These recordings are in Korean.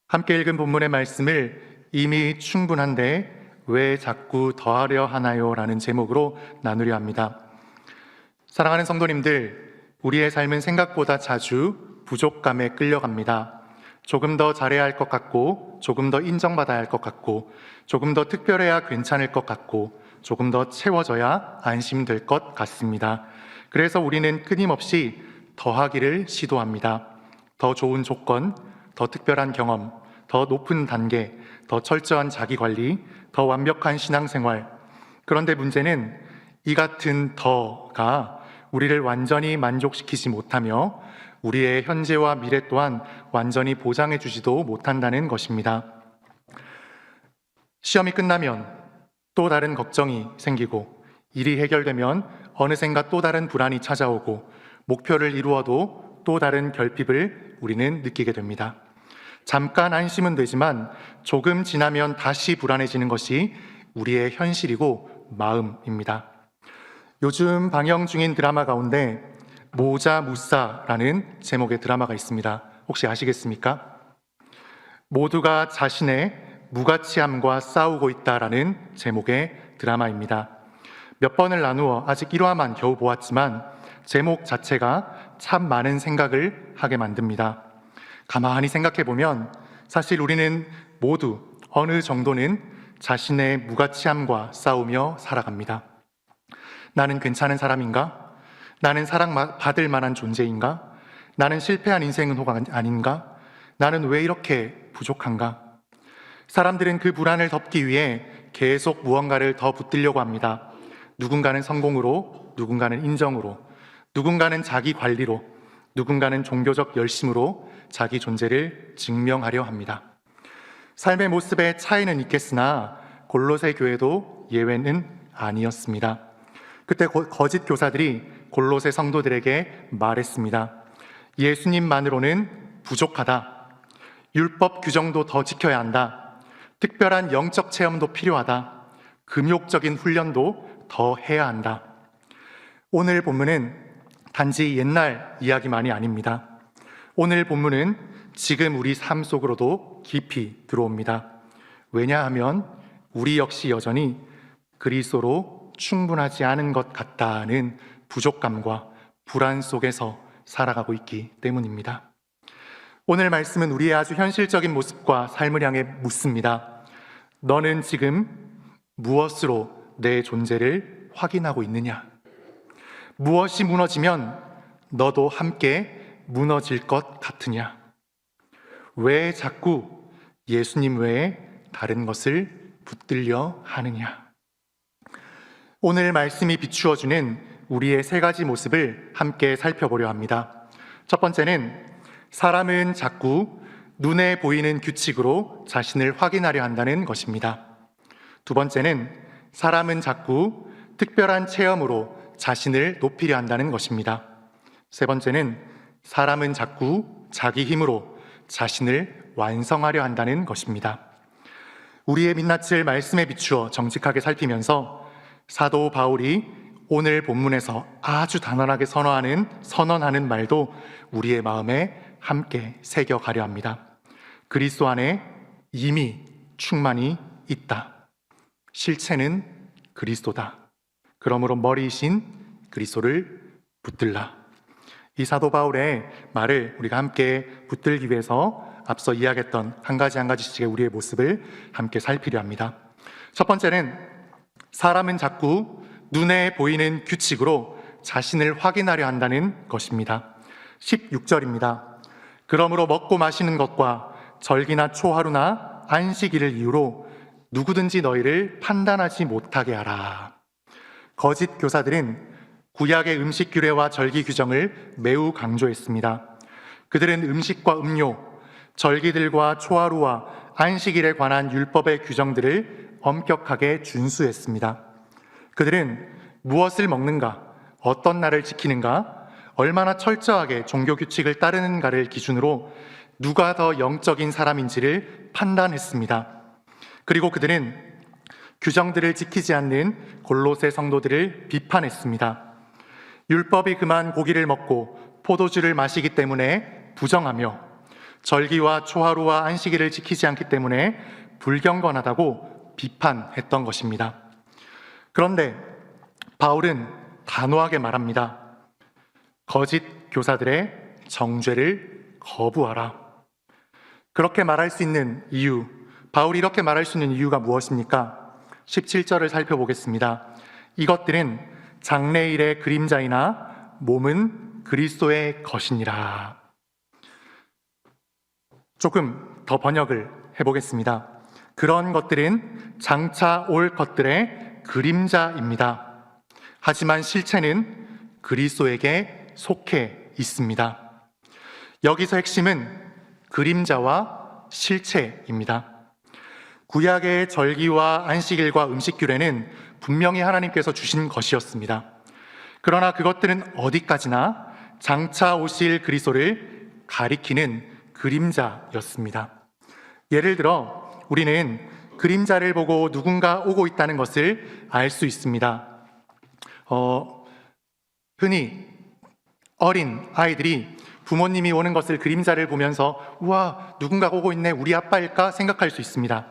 함께 읽은 본문의 말씀을 이미 충분한데 왜 자꾸 더하려 하나요? 라는 제목으로 나누려 합니다. 사랑하는 성도님들, 우리의 삶은 생각보다 자주 부족감에 끌려갑니다. 조금 더 잘해야 할 것 같고, 조금 더 인정받아야 할 것 같고, 조금 더 특별해야 괜찮을 것 같고, 조금 더 채워져야 안심될 것 같습니다. 그래서 우리는 끊임없이 더하기를 시도합니다. 더 좋은 조건, 더 특별한 경험, 더 높은 단계, 더 철저한 자기관리, 더 완벽한 신앙생활. 그런데 문제는 이 같은 더가 우리를 완전히 만족시키지 못하며 우리의 현재와 미래 또한 완전히 보장해 주지도 못한다는 것입니다. 시험이 끝나면 또 다른 걱정이 생기고, 일이 해결되면 어느샌가 또 다른 불안이 찾아오고, 목표를 이루어도 또 다른 결핍을 우리는 느끼게 됩니다. 잠깐 안심은 되지만 조금 지나면 다시 불안해지는 것이 우리의 현실이고 마음입니다. 요즘 방영 중인 드라마 가운데 모자 무사라는 제목의 드라마가 있습니다. 혹시 아시겠습니까? 모두가 자신의 무가치함과 싸우고 있다라는 제목의 드라마입니다. 몇 번을 나누어 아직 1화만 겨우 보았지만 제목 자체가 참 많은 생각을 하게 만듭니다. 가만히 생각해보면 사실 우리는 모두 어느 정도는 자신의 무가치함과 싸우며 살아갑니다. 나는 괜찮은 사람인가? 나는 사랑받을 만한 존재인가? 나는 실패한 인생은 혹 아닌가? 나는 왜 이렇게 부족한가? 사람들은 그 불안을 덮기 위해 계속 무언가를 더 붙들려고 합니다. 누군가는 성공으로, 누군가는 인정으로, 누군가는 자기 관리로, 누군가는 종교적 열심으로 자기 존재를 증명하려 합니다. 삶의 모습에 차이는 있겠으나 골로새 교회도 예외는 아니었습니다. 그때 거짓 교사들이 골로새 성도들에게 말했습니다. 예수님만으로는 부족하다. 율법 규정도 더 지켜야 한다. 특별한 영적 체험도 필요하다. 금욕적인 훈련도 더 해야 한다. 오늘 본문은 단지 옛날 이야기만이 아닙니다. 오늘 본문은 지금 우리 삶 속으로도 깊이 들어옵니다. 왜냐하면 우리 역시 여전히 그리스도로 충분하지 않은 것 같다는 부족감과 불안 속에서 살아가고 있기 때문입니다. 오늘 말씀은 우리의 아주 현실적인 모습과 삶을 향해 묻습니다. 너는 지금 무엇으로 내 존재를 확인하고 있느냐? 무엇이 무너지면 너도 함께 무너질 것 같으냐? 왜 자꾸 예수님 외에 다른 것을 붙들려 하느냐? 오늘 말씀이 비추어주는 우리의 세 가지 모습을 함께 살펴보려 합니다. 첫 번째는 사람은 자꾸 눈에 보이는 규칙으로 자신을 확인하려 한다는 것입니다. 두 번째는 사람은 자꾸 특별한 체험으로 자신을 높이려 한다는 것입니다. 세 번째는 사람은 자꾸 자기 힘으로 자신을 완성하려 한다는 것입니다. 우리의 민낯을 말씀에 비추어 정직하게 살피면서 사도 바울이 오늘 본문에서 아주 단언하게 선언하는 말도 우리의 마음에 함께 새겨가려 합니다. 그리스도 안에 이미 충만이 있다. 실체는 그리스도다. 그러므로 머리이신 그리스도를 붙들라. 이 사도 바울의 말을 우리가 함께 붙들기 위해서 앞서 이야기했던 한 가지씩의 우리의 모습을 함께 살피려 합니다. 첫 번째는 사람은 자꾸 눈에 보이는 규칙으로 자신을 확인하려 한다는 것입니다. 16절입니다. 그러므로 먹고 마시는 것과 절기나 초하루나 안식일을 이유로 누구든지 너희를 판단하지 못하게 하라. 거짓 교사들은 구약의 음식 규례와 절기 규정을 매우 강조했습니다. 그들은 음식과 음료, 절기들과 초하루와 안식일에 관한 율법의 규정들을 엄격하게 준수했습니다. 그들은 무엇을 먹는가, 어떤 날을 지키는가, 얼마나 철저하게 종교 규칙을 따르는가를 기준으로 누가 더 영적인 사람인지를 판단했습니다. 그리고 그들은 규정들을 지키지 않는 골로새 성도들을 비판했습니다. 율법이 금한 고기를 먹고 포도주를 마시기 때문에 부정하며 절기와 초하루와 안식일을 지키지 않기 때문에 불경건하다고 비판했던 것입니다. 그런데 바울은 단호하게 말합니다. 거짓 교사들의 정죄를 거부하라. 그렇게 말할 수 있는 이유, 바울이 이렇게 말할 수 있는 이유가 무엇입니까? 17절을 살펴보겠습니다. 이것들은 장래일의 그림자이나 몸은 그리스도의 것이니라. 조금 더 번역을 해보겠습니다. 그런 것들은 장차 올 것들의 그림자입니다. 하지만 실체는 그리스도에게 속해 있습니다. 여기서 핵심은 그림자와 실체입니다. 구약의 절기와 안식일과 음식규례는 분명히 하나님께서 주신 것이었습니다. 그러나 그것들은 어디까지나 장차 오실 그리스도를 가리키는 그림자였습니다. 예를 들어 우리는 그림자를 보고 누군가 오고 있다는 것을 알 수 있습니다. 흔히 어린 아이들이 부모님이 오는 것을 그림자를 보면서 우와, 누군가 오고 있네, 우리 아빠일까 생각할 수 있습니다.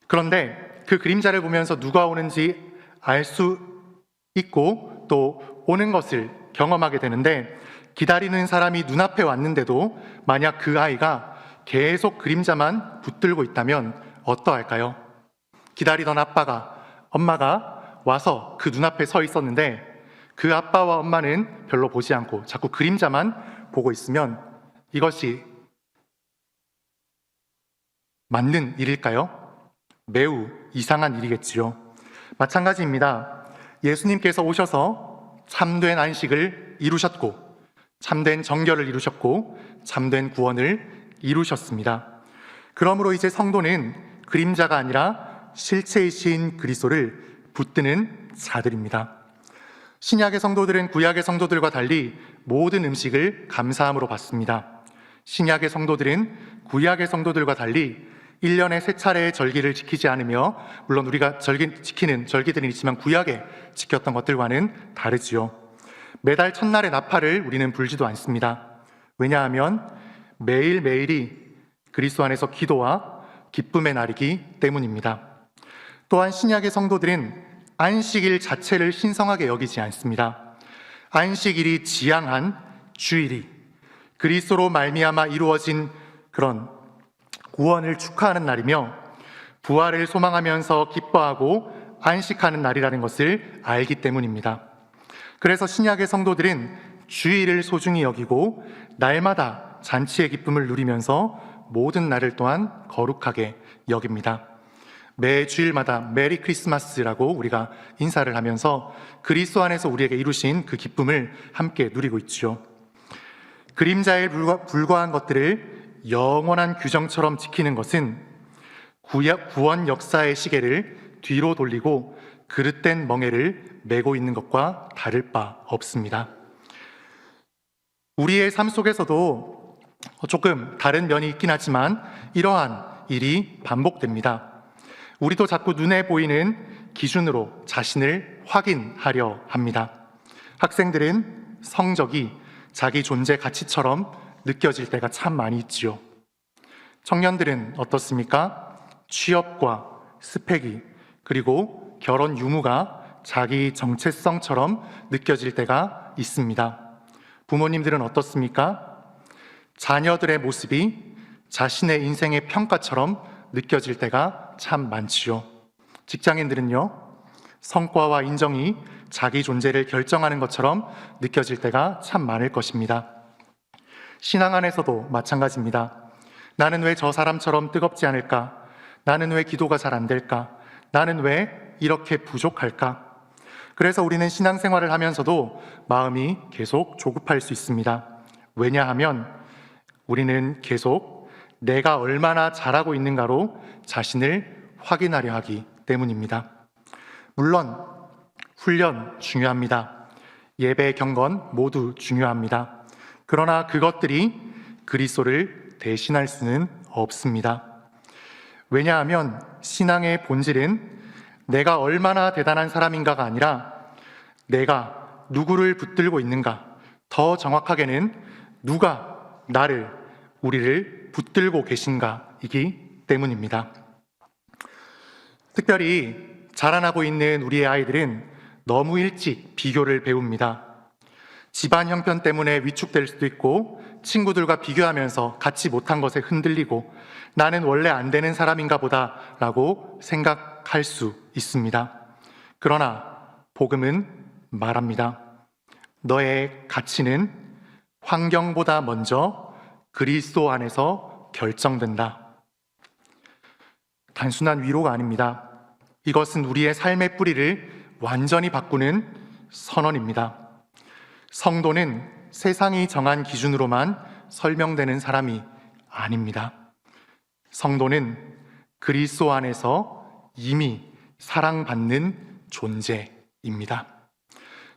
그런데 그 그림자를 보면서 누가 오는지 알 수 있고 또 오는 것을 경험하게 되는데, 기다리는 사람이 눈앞에 왔는데도 만약 그 아이가 계속 그림자만 붙들고 있다면 어떠할까요? 기다리던 엄마가 와서 그 눈앞에 서 있었는데 그 아빠와 엄마는 별로 보지 않고 자꾸 그림자만 보고 있으면 이것이 맞는 일일까요? 매우 이상한 일이겠지요. 마찬가지입니다. 예수님께서 오셔서 참된 안식을 이루셨고 참된 정결을 이루셨고 참된 구원을 이루셨습니다. 그러므로 이제 성도는 그림자가 아니라 실체이신 그리스도를 붙드는 자들입니다. 신약의 성도들은 구약의 성도들과 달리 모든 음식을 감사함으로 받습니다. 신약의 성도들은 구약의 성도들과 달리 1년에 3차례의 절기를 지키지 않으며, 물론 우리가 지키는 절기들은 있지만 구약에 지켰던 것들과는 다르지요. 매달 첫날의 나팔을 우리는 불지도 않습니다. 왜냐하면 매일매일이 그리스도 안에서 기도와 기쁨의 날이기 때문입니다. 또한 신약의 성도들은 안식일 자체를 신성하게 여기지 않습니다. 안식일이 지향한 주일이 그리스도로 말미암아 이루어진 그런 구원을 축하하는 날이며 부활을 소망하면서 기뻐하고 안식하는 날이라는 것을 알기 때문입니다. 그래서 신약의 성도들은 주일을 소중히 여기고 날마다 잔치의 기쁨을 누리면서 모든 날을 또한 거룩하게 여깁니다. 매 주일마다 메리 크리스마스라고 우리가 인사를 하면서 그리스도 안에서 우리에게 이루신 그 기쁨을 함께 누리고 있죠. 그림자에 불과한 것들을 영원한 규정처럼 지키는 것은 구원 역사의 시계를 뒤로 돌리고 그릇된 멍에를 메고 있는 것과 다를 바 없습니다. 우리의 삶 속에서도 조금 다른 면이 있긴 하지만 이러한 일이 반복됩니다. 우리도 자꾸 눈에 보이는 기준으로 자신을 확인하려 합니다. 학생들은 성적이 자기 존재 가치처럼 느껴질 때가 참 많이 있지요. 청년들은 어떻습니까? 취업과 스펙이 그리고 결혼 유무가 자기 정체성처럼 느껴질 때가 있습니다. 부모님들은 어떻습니까? 자녀들의 모습이 자신의 인생의 평가처럼 느껴질 때가 참 많지요. 직장인들은요, 성과와 인정이 자기 존재를 결정하는 것처럼 느껴질 때가 참 많을 것입니다. 신앙 안에서도 마찬가지입니다. 나는 왜 저 사람처럼 뜨겁지 않을까? 나는 왜 기도가 잘 안 될까? 나는 왜 이렇게 부족할까? 그래서 우리는 신앙생활을 하면서도 마음이 계속 조급할 수 있습니다. 왜냐하면 우리는 계속 내가 얼마나 잘하고 있는가로 자신을 확인하려 하기 때문입니다. 물론 훈련 중요합니다. 예배, 경건 모두 중요합니다. 그러나 그것들이 그리스도를 대신할 수는 없습니다. 왜냐하면 신앙의 본질은 내가 얼마나 대단한 사람인가가 아니라 내가 누구를 붙들고 있는가, 더 정확하게는 누가 우리를 붙들고 계신가이기 때문입니다. 특별히 자라나고 있는 우리의 아이들은 너무 일찍 비교를 배웁니다. 집안 형편 때문에 위축될 수도 있고 친구들과 비교하면서 갖지 못한 것에 흔들리고 나는 원래 안 되는 사람인가 보다 라고 생각할 수 있습니다. 그러나 복음은 말합니다. 너의 가치는 환경보다 먼저 그리스도 안에서 결정된다. 단순한 위로가 아닙니다. 이것은 우리의 삶의 뿌리를 완전히 바꾸는 선언입니다. 성도는 세상이 정한 기준으로만 설명되는 사람이 아닙니다. 성도는 그리스도 안에서 이미 사랑받는 존재입니다.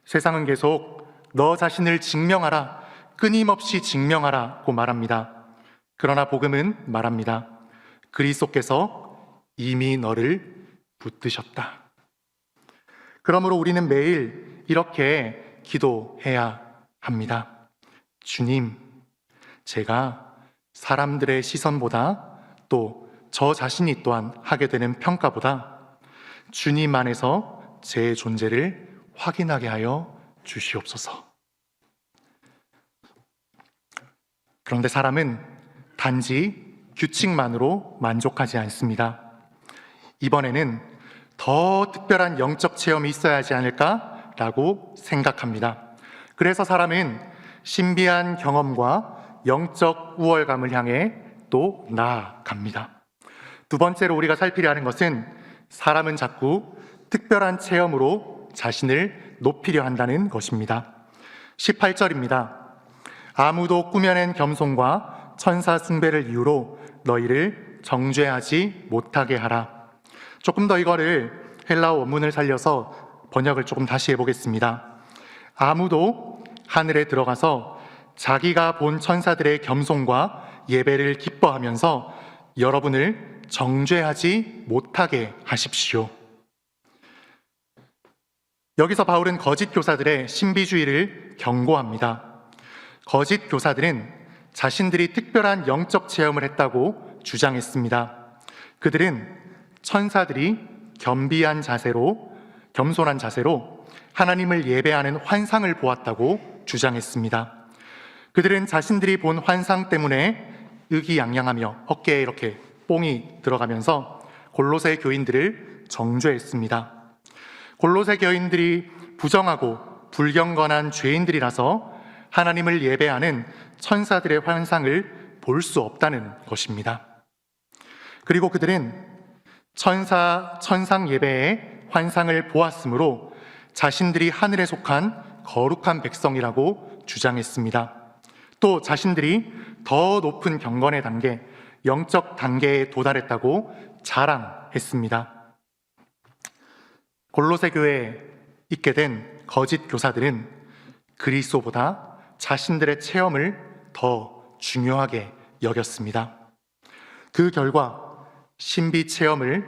세상은 계속 너 자신을 증명하라, 끊임없이 증명하라고 말합니다. 그러나 복음은 말합니다. 그리스도께서 이미 너를 붙드셨다. 그러므로 우리는 매일 이렇게 기도해야 합니다. 주님, 제가 사람들의 시선보다 또 저 자신이 또한 하게 되는 평가보다 주님 안에서 제 존재를 확인하게 하여 주시옵소서. 그런데 사람은 단지 규칙만으로 만족하지 않습니다. 이번에는 더 특별한 영적 체험이 있어야 하지 않을까라고 생각합니다. 그래서 사람은 신비한 경험과 영적 우월감을 향해 또 나아갑니다. 두 번째로 우리가 살피려 하는 것은 사람은 자꾸 특별한 체험으로 자신을 높이려 한다는 것입니다. 18절입니다. 아무도 꾸며낸 겸손과 천사 숭배를 이유로 너희를 정죄하지 못하게 하라. 조금 더 이거를 헬라어 원문을 살려서 번역을 조금 다시 해보겠습니다. 아무도 하늘에 들어가서 자기가 본 천사들의 겸손과 예배를 기뻐하면서 여러분을 정죄하지 못하게 하십시오. 여기서 바울은 거짓 교사들의 신비주의를 경고합니다. 거짓 교사들은 자신들이 특별한 영적 체험을 했다고 주장했습니다. 그들은 천사들이 겸손한 자세로 하나님을 예배하는 환상을 보았다고 주장했습니다. 그들은 자신들이 본 환상 때문에 의기양양하며 어깨에 이렇게 뽕이 들어가면서 골로새 교인들을 정죄했습니다. 골로새 교인들이 부정하고 불경건한 죄인들이라서 하나님을 예배하는 천사들의 환상을 볼 수 없다는 것입니다. 그리고 그들은 천상 예배의 환상을 보았으므로 자신들이 하늘에 속한 거룩한 백성이라고 주장했습니다. 또 자신들이 더 높은 경건의 단계, 영적 단계에 도달했다고 자랑했습니다. 골로새 교회에 있게 된 거짓 교사들은 그리스도보다 자신들의 체험을 더 중요하게 여겼습니다. 그 결과 신비 체험을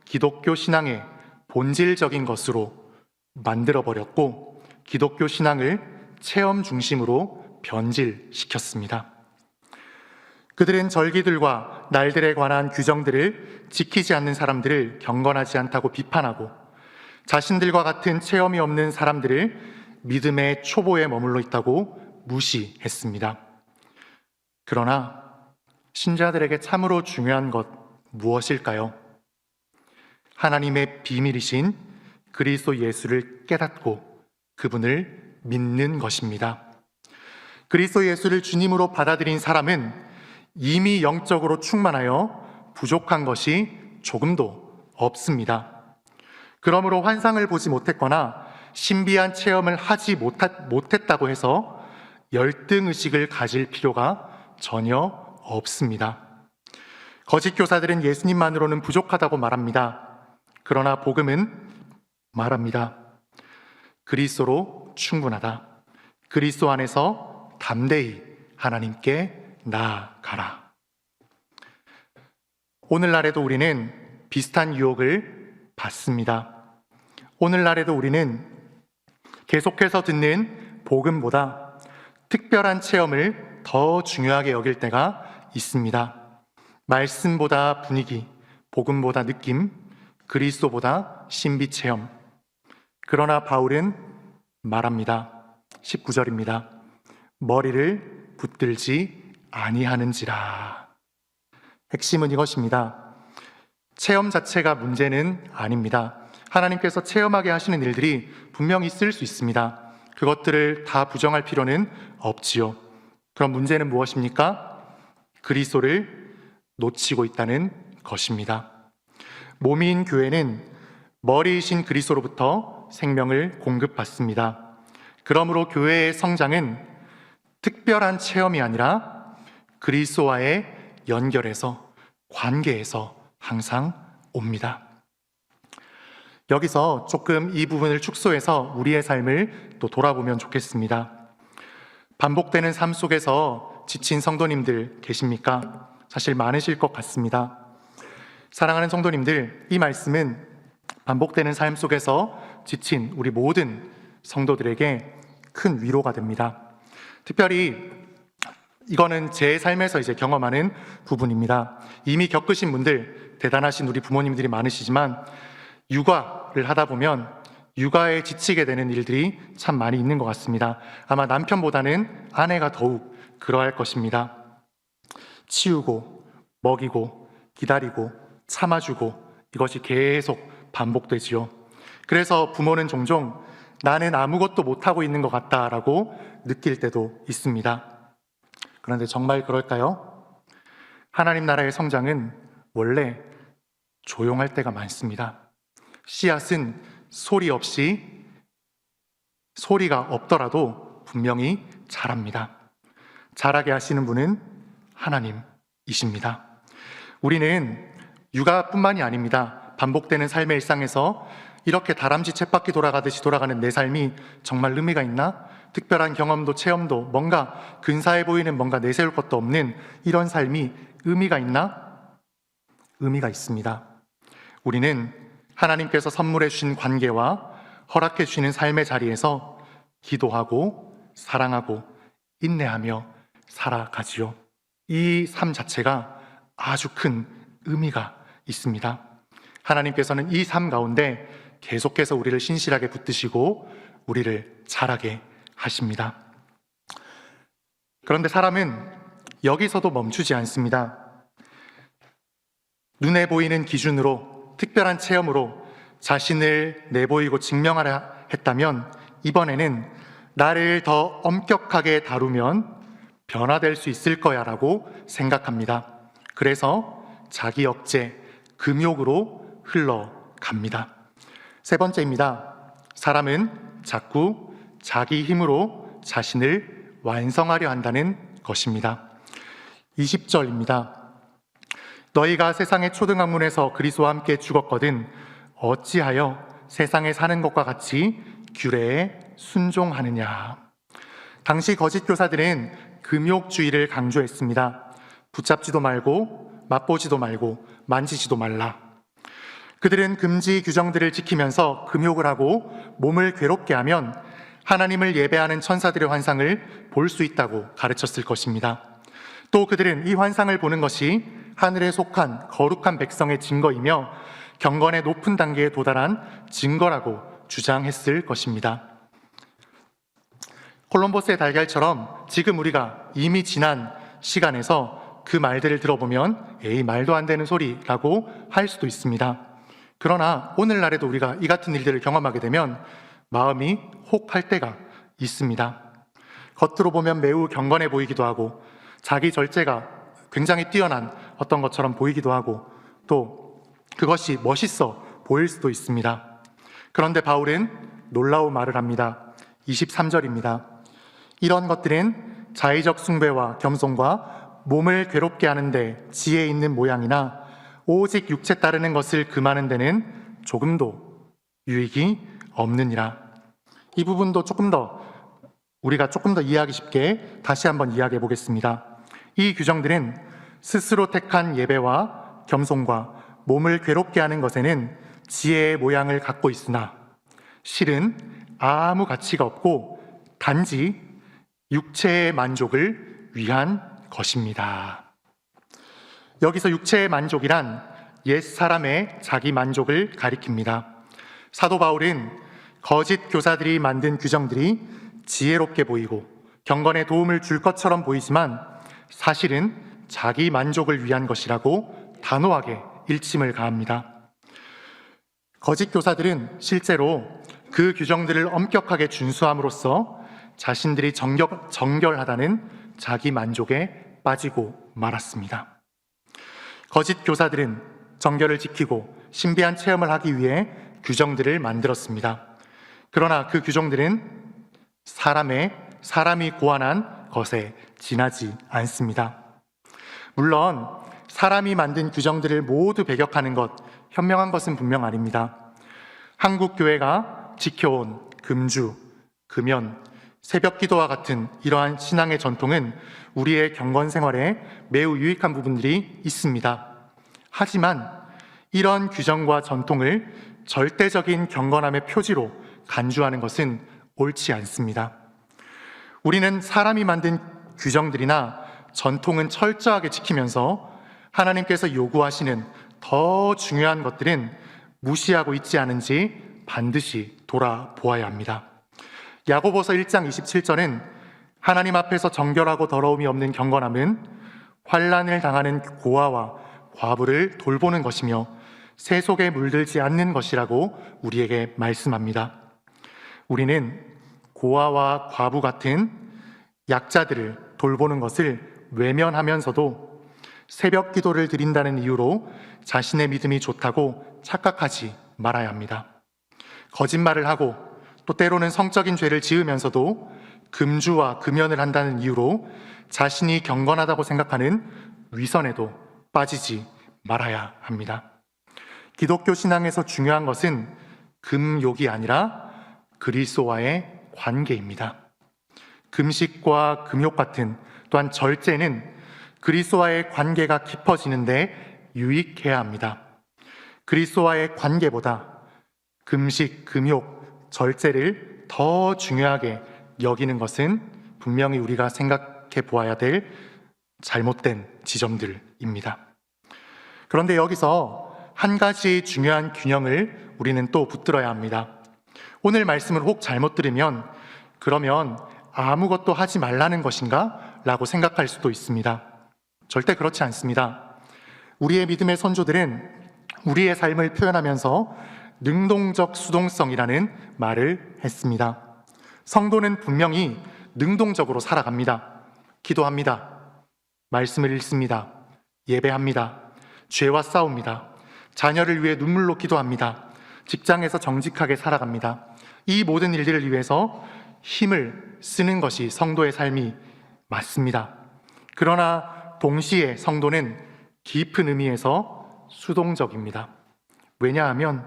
기독교 신앙의 본질적인 것으로 만들어버렸고 기독교 신앙을 체험 중심으로 변질시켰습니다. 그들은 절기들과 날들에 관한 규정들을 지키지 않는 사람들을 경건하지 않다고 비판하고 자신들과 같은 체험이 없는 사람들을 믿음의 초보에 머물러 있다고 무시했습니다. 그러나 신자들에게 참으로 중요한 것 무엇일까요? 하나님의 비밀이신 그리스도 예수를 깨닫고 그분을 믿는 것입니다. 그리스도 예수를 주님으로 받아들인 사람은 이미 영적으로 충만하여 부족한 것이 조금도 없습니다. 그러므로 환상을 보지 못했거나 신비한 체험을 하지 못했다고 해서 열등의식을 가질 필요가 전혀 없습니다. 거짓 교사들은 예수님만으로는 부족하다고 말합니다. 그러나 복음은 말합니다. 그리스도로 충분하다. 그리스도 안에서 담대히 하나님께 나아가라. 오늘날에도 우리는 비슷한 유혹을 받습니다. 오늘날에도 우리는 계속해서 듣는 복음보다 특별한 체험을 더 중요하게 여길 때가 있습니다. 말씀보다 분위기, 복음보다 느낌, 그리스도보다 신비 체험. 그러나 바울은 말합니다. 19절입니다. 머리를 붙들지 아니하는지라. 핵심은 이것입니다. 체험 자체가 문제는 아닙니다. 하나님께서 체험하게 하시는 일들이 분명히 있을 수 있습니다. 그것들을 다 부정할 필요는 없지요. 그럼 문제는 무엇입니까? 그리스도를 놓치고 있다는 것입니다. 몸인 교회는 머리이신 그리스도로부터 생명을 공급받습니다. 그러므로 교회의 성장은 특별한 체험이 아니라 그리스도와의 연결에서, 관계에서 항상 옵니다. 여기서 조금 이 부분을 축소해서 우리의 삶을 또 돌아보면 좋겠습니다. 반복되는 삶 속에서 지친 성도님들 계십니까? 사실 많으실 것 같습니다. 사랑하는 성도님들, 이 말씀은 반복되는 삶 속에서 지친 우리 모든 성도들에게 큰 위로가 됩니다. 특별히 이거는 제 삶에서 이제 경험하는 부분입니다. 이미 겪으신 분들, 대단하신 우리 부모님들이 많으시지만 육아를 하다 보면 육아에 지치게 되는 일들이 참 많이 있는 것 같습니다. 아마 남편보다는 아내가 더욱 그러할 것입니다. 치우고, 먹이고, 기다리고, 참아주고, 이것이 계속 반복되지요. 그래서 부모는 종종 나는 아무것도 못하고 있는 것 같다라고 느낄 때도 있습니다. 그런데 정말 그럴까요? 하나님 나라의 성장은 원래 조용할 때가 많습니다. 씨앗은 소리 없이, 소리가 없더라도 분명히 자랍니다. 자라게 하시는 분은 하나님이십니다. 우리는 육아뿐만이 아닙니다. 반복되는 삶의 일상에서 이렇게 다람쥐 쳇바퀴 돌아가듯이 돌아가는 내 삶이 정말 의미가 있나? 특별한 경험도 체험도 뭔가 근사해 보이는 뭔가 내세울 것도 없는 이런 삶이 의미가 있나? 의미가 있습니다. 우리는 하나님께서 선물해 주신 관계와 허락해 주시는 삶의 자리에서 기도하고 사랑하고 인내하며 살아가지요. 이 삶 자체가 아주 큰 의미가 있습니다. 하나님께서는 이 삶 가운데 계속해서 우리를 신실하게 붙드시고 우리를 자라게 하십니다. 그런데 사람은 여기서도 멈추지 않습니다. 눈에 보이는 기준으로 특별한 체험으로 자신을 내보이고 증명하려 했다면 이번에는 나를 더 엄격하게 다루면 변화될 수 있을 거야 라고 생각합니다. 그래서 자기 억제, 금욕으로 흘러갑니다. 세 번째입니다. 사람은 자꾸 자기 힘으로 자신을 완성하려 한다는 것입니다. 20절입니다. 너희가 세상의 초등학문에서 그리스도와 함께 죽었거든 어찌하여 세상에 사는 것과 같이 규례에 순종하느냐. 당시 거짓 교사들은 금욕주의를 강조했습니다. 붙잡지도 말고 맛보지도 말고 만지지도 말라. 그들은 금지 규정들을 지키면서 금욕을 하고 몸을 괴롭게 하면 하나님을 예배하는 천사들의 환상을 볼 수 있다고 가르쳤을 것입니다. 또 그들은 이 환상을 보는 것이 하늘에 속한 거룩한 백성의 증거이며 경건의 높은 단계에 도달한 증거라고 주장했을 것입니다. 콜럼버스의 달걀처럼 지금 우리가 이미 지난 시간에서 그 말들을 들어보면 에이 말도 안 되는 소리라고 할 수도 있습니다. 그러나 오늘날에도 우리가 이 같은 일들을 경험하게 되면 마음이 혹할 때가 있습니다. 겉으로 보면 매우 경건해 보이기도 하고 자기 절제가 굉장히 뛰어난 어떤 것처럼 보이기도 하고 또 그것이 멋있어 보일 수도 있습니다. 그런데 바울은 놀라운 말을 합니다. 23절입니다. 이런 것들은 자의적 숭배와 겸손과 몸을 괴롭게 하는데 지혜 있는 모양이나 오직 육체 따르는 것을 금하는 데는 조금도 유익이 없느니라. 이 부분도 우리가 조금 더 이해하기 쉽게 다시 한번 이야기해 보겠습니다. 이 규정들은 스스로 택한 예배와 겸손과 몸을 괴롭게 하는 것에는 지혜의 모양을 갖고 있으나 실은 아무 가치가 없고 단지 육체의 만족을 위한 것입니다. 여기서 육체의 만족이란 옛 사람의 자기 만족을 가리킵니다. 사도 바울은 거짓 교사들이 만든 규정들이 지혜롭게 보이고 경건에 도움을 줄 것처럼 보이지만 사실은 자기 만족을 위한 것이라고 단호하게 일침을 가합니다. 거짓 교사들은 실제로 그 규정들을 엄격하게 준수함으로써 자신들이 정결하다는 자기 만족에 빠지고 말았습니다. 거짓 교사들은 정결을 지키고 신비한 체험을 하기 위해 규정들을 만들었습니다. 그러나 그 규정들은 사람이 고안한 것에 지나지 않습니다. 물론 사람이 만든 규정들을 모두 배격하는 것, 현명한 것은 분명 아닙니다. 한국 교회가 지켜온 금주, 금연, 새벽 기도와 같은 이러한 신앙의 전통은 우리의 경건 생활에 매우 유익한 부분들이 있습니다. 하지만 이런 규정과 전통을 절대적인 경건함의 표지로 간주하는 것은 옳지 않습니다. 우리는 사람이 만든 규정들이나 전통은 철저하게 지키면서 하나님께서 요구하시는 더 중요한 것들은 무시하고 있지 않은지 반드시 돌아보아야 합니다. 야고보서 1장 27절은 하나님 앞에서 정결하고 더러움이 없는 경건함은 환난을 당하는 고아와 과부를 돌보는 것이며 새 속에 물들지 않는 것이라고 우리에게 말씀합니다. 우리는 고아와 과부 같은 약자들을 돌보는 것을 외면하면서도 새벽 기도를 드린다는 이유로 자신의 믿음이 좋다고 착각하지 말아야 합니다. 거짓말을 하고 또 때로는 성적인 죄를 지으면서도 금주와 금연을 한다는 이유로 자신이 경건하다고 생각하는 위선에도 빠지지 말아야 합니다. 기독교 신앙에서 중요한 것은 금욕이 아니라 그리스도와의 관계입니다. 금식과 금욕 같은 또한 절제는 그리스도와의 관계가 깊어지는데 유익해야 합니다. 그리스도와의 관계보다 금식, 금욕, 절제를 더 중요하게 여기는 것은 분명히 우리가 생각해 보아야 될 잘못된 지점들입니다. 그런데 여기서 한 가지 중요한 균형을 우리는 또 붙들어야 합니다. 오늘 말씀을 혹 잘못 들으면 그러면 아무것도 하지 말라는 것인가? 라고 생각할 수도 있습니다. 절대 그렇지 않습니다. 우리의 믿음의 선조들은 우리의 삶을 표현하면서 능동적 수동성이라는 말을 했습니다. 성도는 분명히 능동적으로 살아갑니다. 기도합니다. 말씀을 읽습니다. 예배합니다. 죄와 싸웁니다. 자녀를 위해 눈물로 기도합니다. 직장에서 정직하게 살아갑니다. 이 모든 일들을 위해서 힘을 쓰는 것이 성도의 삶이 맞습니다. 그러나 동시에 성도는 깊은 의미에서 수동적입니다. 왜냐하면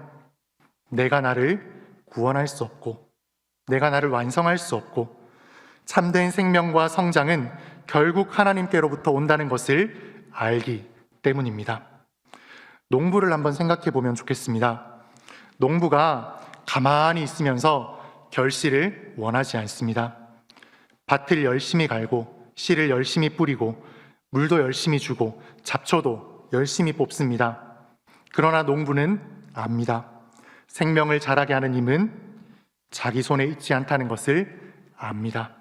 내가 나를 구원할 수 없고 내가 나를 완성할 수 없고 참된 생명과 성장은 결국 하나님께로부터 온다는 것을 알기 때문입니다. 농부를 한번 생각해 보면 좋겠습니다. 농부가 가만히 있으면서 결실을 원하지 않습니다. 밭을 열심히 갈고 씨를 열심히 뿌리고 물도 열심히 주고 잡초도 열심히 뽑습니다. 그러나 농부는 압니다. 생명을 자라게 하는 힘은 자기 손에 있지 않다는 것을 압니다.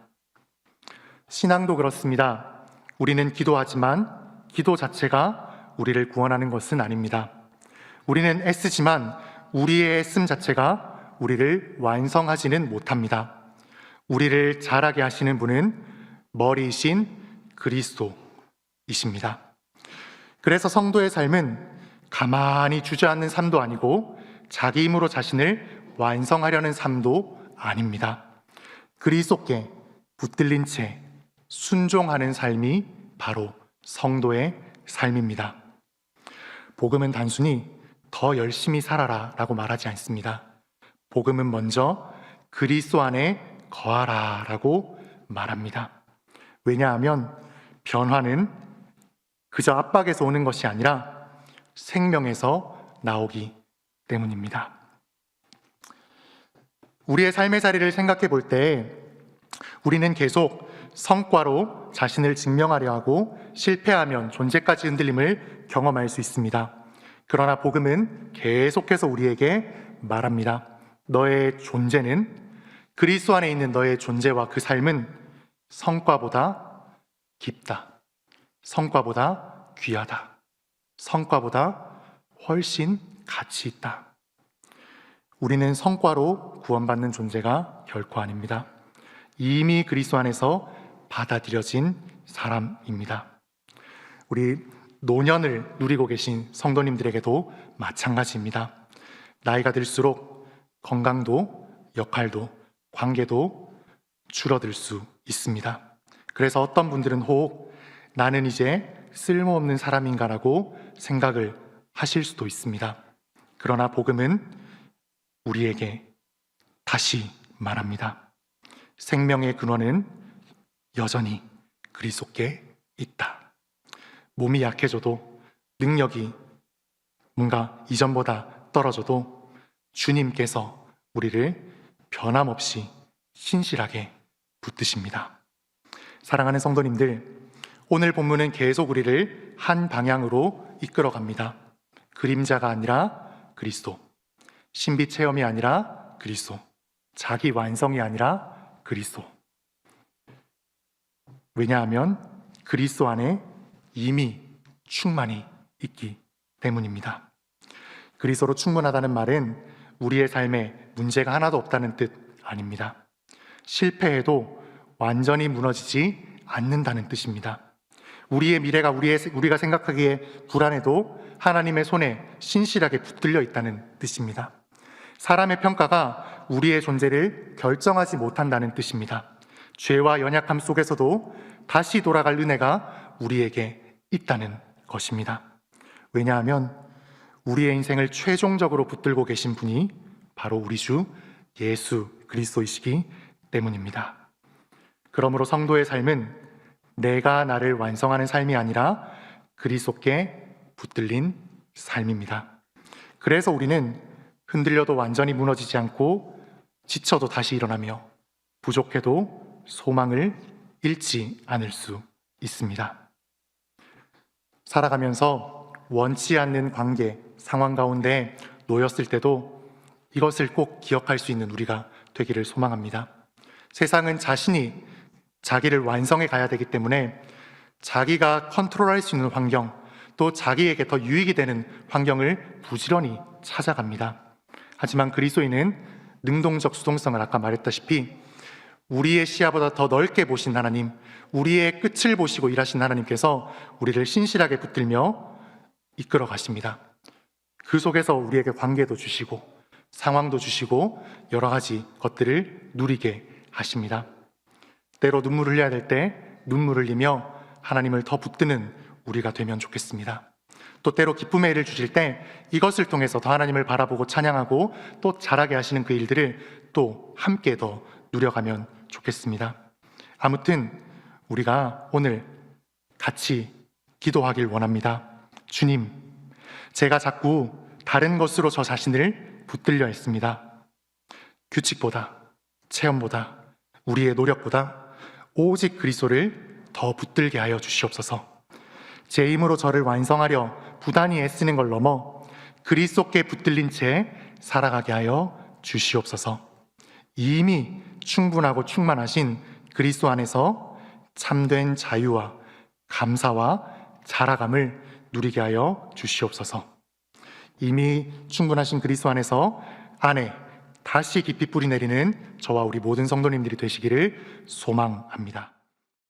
신앙도 그렇습니다. 우리는 기도하지만 기도 자체가 우리를 구원하는 것은 아닙니다. 우리는 애쓰지만 우리의 애씀 자체가 우리를 완성하지는 못합니다. 우리를 자라게 하시는 분은 머리이신 그리스도이십니다. 그래서 성도의 삶은 가만히 주저앉는 삶도 아니고 자기 힘으로 자신을 완성하려는 삶도 아닙니다. 그리스도께 붙들린 채 순종하는 삶이 바로 성도의 삶입니다. 복음은 단순히 더 열심히 살아라 라고 말하지 않습니다. 복음은 먼저 그리스도 안에 거하라 라고 말합니다. 왜냐하면 변화는 그저 압박에서 오는 것이 아니라 생명에서 나오기 때문입니다. 우리의 삶의 자리를 생각해 볼 때 우리는 계속 성과로 자신을 증명하려 하고 실패하면 존재까지 흔들림을 경험할 수 있습니다. 그러나 복음은 계속해서 우리에게 말합니다. 너의 존재는, 그리스도 안에 있는 너의 존재와 그 삶은 성과보다 깊다. 성과보다 귀하다. 성과보다 훨씬 가치 있다. 우리는 성과로 구원받는 존재가 결코 아닙니다. 이미 그리스도 안에서 받아들여진 사람입니다. 우리 노년을 누리고 계신 성도님들에게도 마찬가지입니다. 나이가 들수록 건강도, 역할도, 관계도 줄어들 수 있습니다. 그래서 어떤 분들은 혹 나는 이제 쓸모없는 사람인가라고 생각을 하실 수도 있습니다. 그러나 복음은 우리에게 다시 말합니다. 생명의 근원은 여전히 그리스도께 있다. 몸이 약해져도, 능력이 뭔가 이전보다 떨어져도 주님께서 우리를 변함없이 신실하게 붙드십니다. 사랑하는 성도님들, 오늘 본문은 계속 우리를 한 방향으로 이끌어갑니다. 그림자가 아니라 그리스도, 신비 체험이 아니라 그리스도, 자기 완성이 아니라 그리스도. 왜냐하면 그리스도 안에 이미 충만히 있기 때문입니다. 그리스도로 충분하다는 말은 우리의 삶에 문제가 하나도 없다는 뜻 아닙니다. 실패해도 완전히 무너지지 않는다는 뜻입니다. 우리의 미래가 우리가 생각하기에 불안해도 하나님의 손에 신실하게 붙들려 있다는 뜻입니다. 사람의 평가가 우리의 존재를 결정하지 못한다는 뜻입니다. 죄와 연약함 속에서도 다시 돌아갈 은혜가 우리에게 있다는 것입니다. 왜냐하면 우리의 인생을 최종적으로 붙들고 계신 분이 바로 우리 주 예수 그리스도이시기 때문입니다. 그러므로 성도의 삶은 내가 나를 완성하는 삶이 아니라 그리스도께 붙들린 삶입니다. 그래서 우리는 흔들려도 완전히 무너지지 않고, 지쳐도 다시 일어나며, 부족해도 소망을 잃지 않을 수 있습니다. 살아가면서 원치 않는 관계, 상황 가운데 놓였을 때도 이것을 꼭 기억할 수 있는 우리가 되기를 소망합니다. 세상은 자신이 자기를 완성해 가야 되기 때문에 자기가 컨트롤할 수 있는 환경, 또 자기에게 더 유익이 되는 환경을 부지런히 찾아갑니다. 하지만 그리스도인은 능동적 수동성을 아까 말했다시피 우리의 시야보다 더 넓게 보신 하나님, 우리의 끝을 보시고 일하신 하나님께서 우리를 신실하게 붙들며 이끌어 가십니다. 그 속에서 우리에게 관계도 주시고 상황도 주시고 여러 가지 것들을 누리게 하십니다. 때로 눈물을 흘려야 될 때 눈물을 흘리며 하나님을 더 붙드는 우리가 되면 좋겠습니다. 또 때로 기쁨의 일을 주실 때 이것을 통해서 더 하나님을 바라보고 찬양하고 또 잘하게 하시는 그 일들을 또 함께 더 누려가면 좋겠습니다. 아무튼 우리가 오늘 같이 기도하길 원합니다. 주님, 제가 자꾸 다른 것으로 저 자신을 붙들려 했습니다. 규칙보다, 체험보다, 우리의 노력보다 오직 그리스도를 더 붙들게 하여 주시옵소서. 제 힘으로 저를 완성하려 부단히 애쓰는 걸 넘어 그리스도께 붙들린 채 살아가게 하여 주시옵소서. 이미 충분하고 충만하신 그리스도 안에서 참된 자유와 감사와 자라감을 누리게 하여 주시옵소서. 이미 충분하신 그리스도 안에 다시 깊이 뿌리 내리는 저와 우리 모든 성도님들이 되시기를 소망합니다.